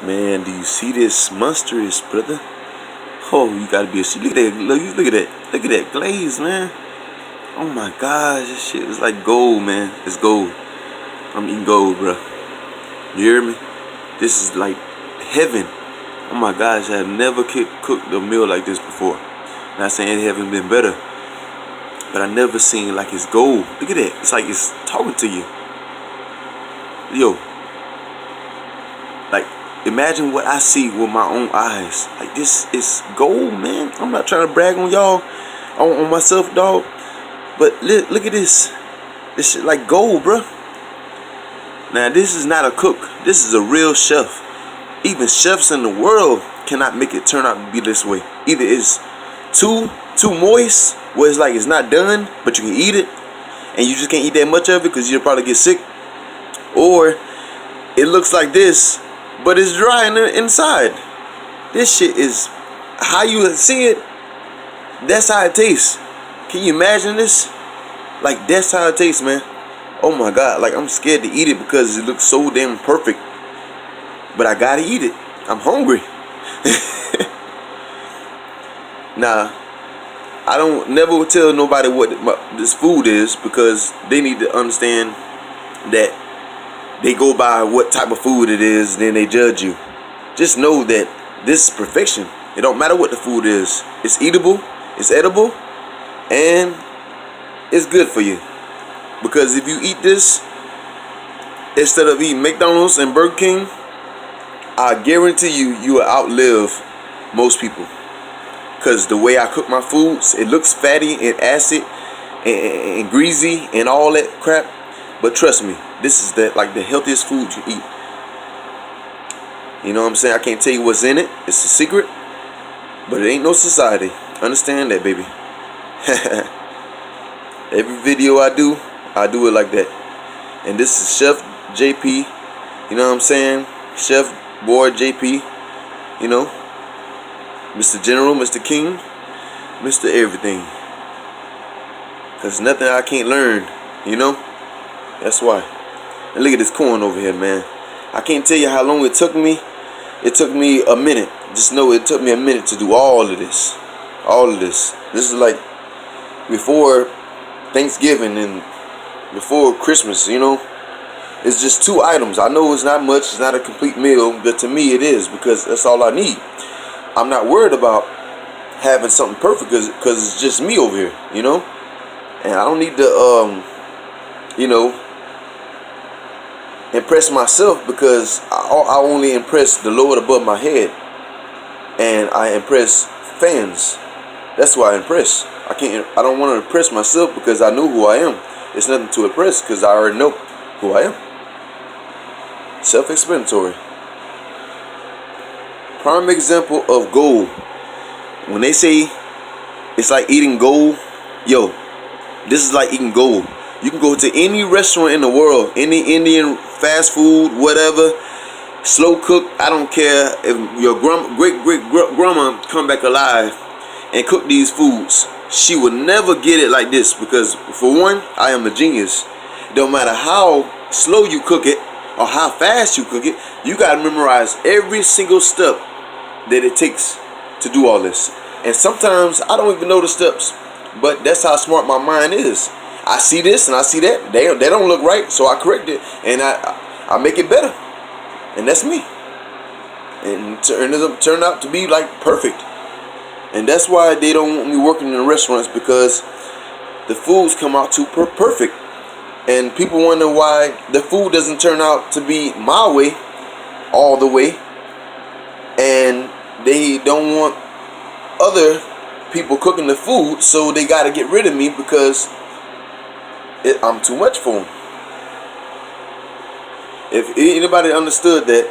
Man, do you see this monstrous, brother? Oh, you gotta be a shit. Look at that. Look at that. Look at that glaze, man. Oh my gosh, this shit is like gold, man. It's gold. I'm eating gold, bro. You hear me? This is like heaven. Oh my gosh, I have never cooked a meal like this before. Not saying it haven't been better, but I never seen like it's gold. Look at that. It's like it's talking to you. Yo, like imagine what I see with my own eyes. Like this is gold, man. I'm not trying to brag on y'all, on myself, dog. But look at this. This shit like gold, bro. Now this is not a cook. This is a real chef. Even chefs in the world cannot make it turn out to be this way. Either it's too moist, where it's like it's not done, but you can eat it, and you just can't eat that much of it because you'll probably get sick. Or it looks like this, but it's dry in the inside. This shit is how you see it. That's how it tastes. Can you imagine this? Like that's how it tastes, man. Oh my god, like I'm scared to eat it because it looks so damn perfect. But I gotta eat it. I'm hungry. Nah, I don't never tell nobody what this food is because they need to understand that they go by what type of food it is, then they judge you. Just know that this is perfection. It don't matter what the food is. It's eatable, it's edible, and it's good for you. Because if you eat this instead of eating McDonald's and Burger King, I guarantee you will outlive most people. Because the way I cook my foods, it looks fatty and acid and greasy and all that crap. But trust me, this is like the healthiest food you eat. You know what I'm saying? I can't tell you what's in it. It's a secret. But it ain't no society. Understand that, baby. Every video I do it like that. And this is Chef Jay.p. You know what I'm saying? Chef Boy Jay.p. You know? Mr. General, Mr. King, Mr. Everything. Cause nothing I can't learn, you know? That's why. And look at this corn over here, man. I can't tell you how long it took me. It took me a minute. Just know it took me a minute to do all of this. All of this. This is like before Thanksgiving and before Christmas, you know? It's just 2 items. I know it's not much, it's not a complete meal, but to me it is because that's all I need. I'm not worried about having something perfect because it's just me over here, you know? And I don't need to, you know, impress myself because I only impress the Lord above my head. And I impress fans. That's why I impress. I don't want to impress myself because I know who I am. It's nothing to impress because I already know who I am. Self-explanatory. Prime example of gold. When they say it's like eating gold, yo, this is like eating gold. You can go to any restaurant in the world, any Indian fast food, whatever, slow cook. I don't care if your great grandma come back alive and cook these foods. She would never get it like this because, for one, I am a genius. Don't matter how slow you cook it or how fast you cook it, you gotta memorize every single step that it takes to do all this. And sometimes I don't even know the steps, but that's how smart my mind is. I see this and I see that. They don't look right, so I correct it and I make it better. And that's me. And it turned out to be like perfect. And that's why they don't want me working in restaurants, because the foods come out too perfect. And people wonder why the food doesn't turn out to be my way all the way. And they don't want other people cooking the food, so they got to get rid of me because I'm too much for them. If anybody understood that,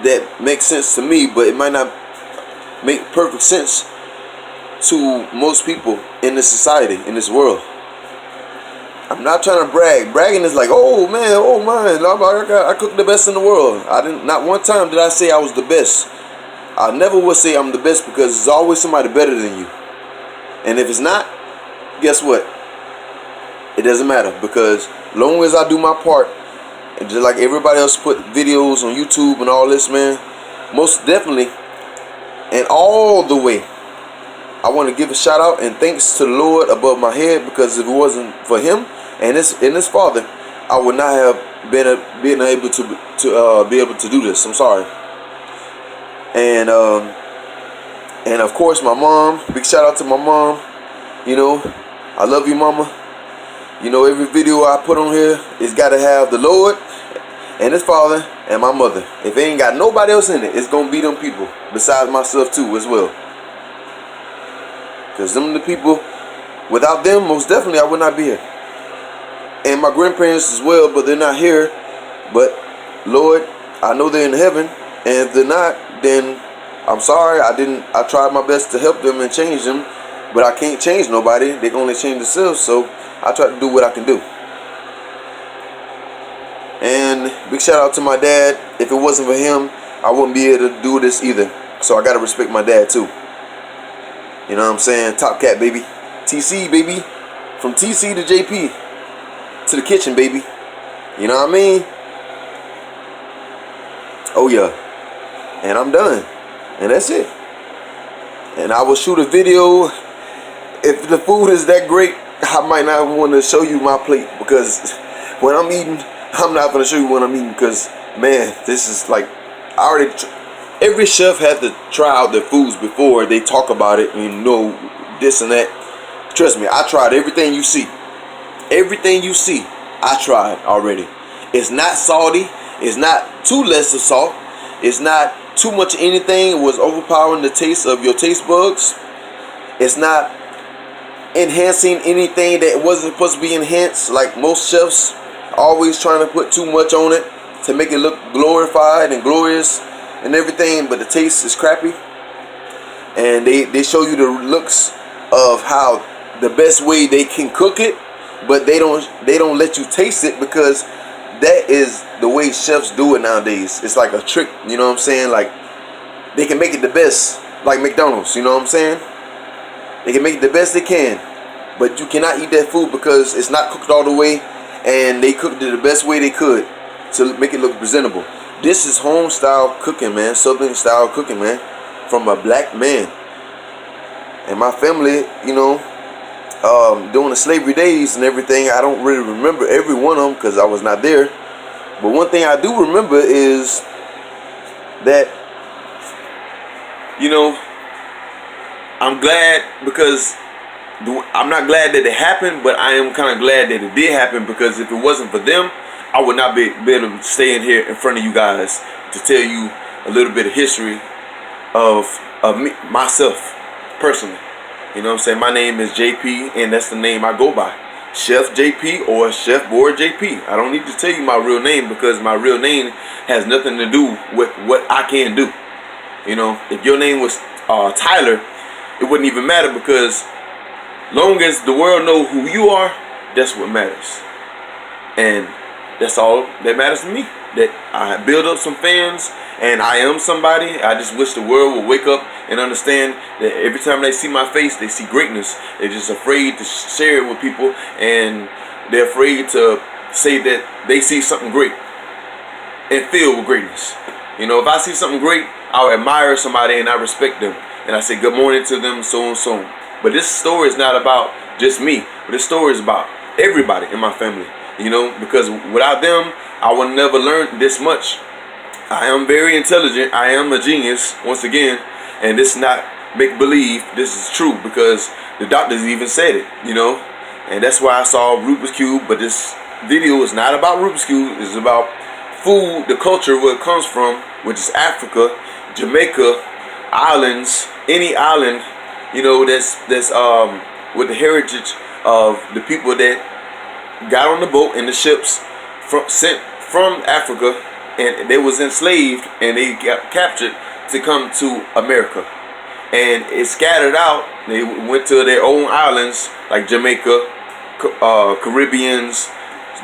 that makes sense to me, but it might not make perfect sense to most people in this society, in this world. I'm not trying to brag. Bragging is like, oh man, oh man, I cook the best in the world. Not one time did I say I was the best. I never will say I'm the best because there's always somebody better than you. And if it's not, guess what? It doesn't matter, because long as I do my part, and just like everybody else put videos on YouTube and all this, man, most definitely and all the way, I want to give a shout out and thanks to the Lord above my head, because if it wasn't for Him and His Father, I would not have been able to be able to do this. I'm sorry. And of course my mom. Big shout out to my mom. You know, I love you, mama. You know, every video I put on here, it's got to have the Lord and His Father and my mother. If it ain't got nobody else in it, it's gonna be them people besides myself too as well. Because them the people, without them, most definitely I would not be here. And my grandparents as well, but they're not here. But Lord, I know they're in heaven, and if they're not, then I'm sorry. I tried my best to help them and change them, but I can't change nobody. They can only change themselves. So I try to do what I can do. And big shout out to my dad. If it wasn't for him, I wouldn't be able to do this either. So I gotta respect my dad too. You know what I'm saying? Top cat, baby. TC, baby. From TC to Jay.p. to the kitchen, baby. You know what I mean? Oh yeah. And I'm done. And that's it. And I will shoot a video. If the food is that great, I might not want to show you my plate, because when I'm eating, I'm not going to show you what I'm eating, because man, this is like, every chef had to try out their foods before they talk about it, and you know, this and that. Trust me, I tried everything you see. Everything you see, I tried already. It's not salty. It's not too less of salt. It's not too much anything. It was overpowering the taste of your taste buds. It's not enhancing anything that wasn't supposed to be enhanced, like most chefs always trying to put too much on it to make it look glorified and glorious and everything, but the taste is crappy. And they show you the looks of how the best way they can cook it, but they don't let you taste it, because that is the way chefs do it nowadays. It's like a trick, you know what I'm saying? Like, they can make it the best, like McDonald's, you know what I'm saying? They can make it the best they can, but you cannot eat that food because it's not cooked all the way, and they cooked it the best way they could to make it look presentable. This is home style cooking, man. Southern style cooking, man, from a black man. And my family, you know, during the slavery days and everything, I don't really remember every one of them because I was not there. But one thing I do remember is that, you know, I'm glad, because I'm not glad that it happened, but I am kind of glad that it did happen, because if it wasn't for them, I would not be able to stay in here in front of you guys to tell you a little bit of history of me, myself personally. You know what I'm saying? My name is Jay.p, and that's the name I go by. Chef Jay.p or Chef Board Jay.p. I don't need to tell you my real name, because my real name has nothing to do with what I can do. You know, if your name was Tyler, it wouldn't even matter, because long as the world know who you are, that's what matters. And that's all that matters to me. That I build up some fans, and I am somebody. I just wish the world would wake up and understand that every time they see my face, they see greatness. They're just afraid to share it with people, and they're afraid to say that they see something great and filled with greatness. You know, if I see something great, I'll admire somebody and I respect them, and I say good morning to them, so and so. But this story is not about just me. But this story is about everybody in my family. You know, because without them, I would never learn this much. I am very intelligent. I am a genius, once again. And this is not make-believe. This is true, because the doctors even said it, you know. And that's why I saw Rubik's Cube. But this video is not about Rubik's Cube. It's about food, the culture, where it comes from, which is Africa, Jamaica, islands, any island, you know, that's with the heritage of the people that got on the boat and the ships sent from Africa, and they was enslaved and they got captured to come to America, and it scattered out. They went to their own islands like Jamaica, Caribbeans,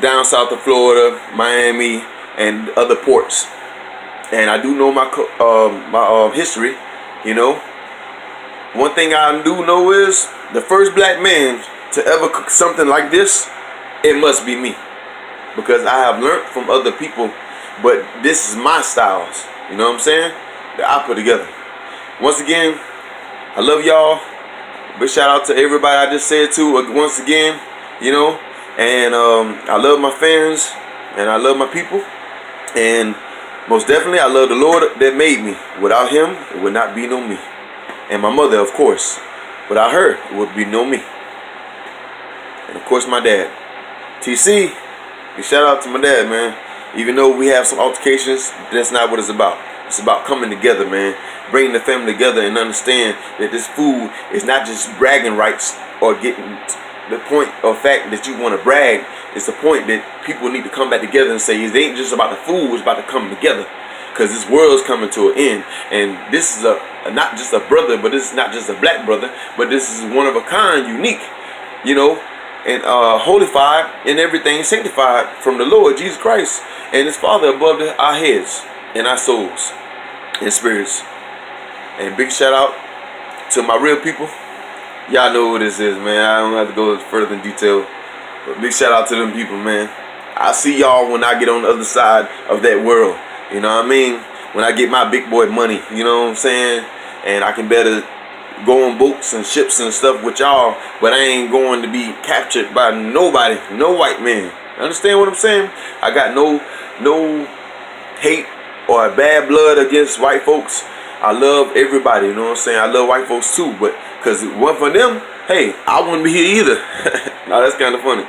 down south of Florida, Miami, and other ports. And I do know my history. You know, one thing I do know is the first black man to ever cook something like this, it must be me, because I have learned from other people, but this is my styles. You know what I'm saying? that I put together. Once again, I love y'all. Big shout out to everybody I just said to once again, you know. And I love my fans and I love my people. And most definitely, I love the Lord that made me. Without Him, it would not be no me. And my mother, of course. Without her, it would be no me. And of course, my dad. TC, big shout out to my dad, man. Even though we have some altercations, that's not what it's about. It's about coming together, man. Bringing the family together and understand that this food is not just bragging rights or getting the point of fact that you want to brag. It's the point that people need to come back together and say it ain't just about the food, it's about to come together. Because this world's coming to an end. And this is not just a brother, but this is not just a black brother, but this is one of a kind, unique, you know, and holified and everything, sanctified from the Lord Jesus Christ and His Father above our heads and our souls and spirits. And big shout out to my real people. Y'all know who this is, man. I don't have to go further in detail. But big shout out to them people, man. I'll see y'all when I get on the other side of that world. You know what I mean? When I get my big boy money, you know what I'm saying? And I can better go on boats and ships and stuff with y'all, but I ain't going to be captured by nobody, no white man. Understand what I'm saying? I got no hate or bad blood against white folks. I love everybody, you know what I'm saying? I love white folks too, but because it wasn't for them, hey, I wouldn't be here either. Now that's kind of funny.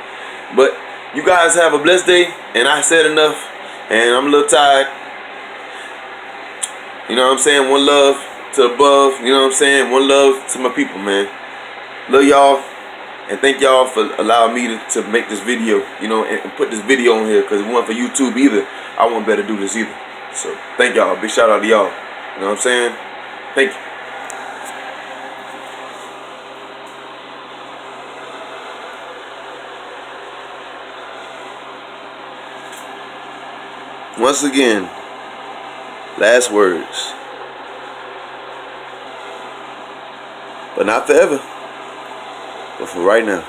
But you guys have a blessed day, and I said enough, and I'm a little tired. You know what I'm saying? One love to above, you know what I'm saying? One love to my people, man. Love y'all, and thank y'all for allowing me to make this video, you know, and put this video on here, because it wasn't for YouTube either. I wouldn't better do this either. So thank y'all. Big shout out to y'all. You know what I'm saying? Thank you. Once again, last words. But not forever. But for right now.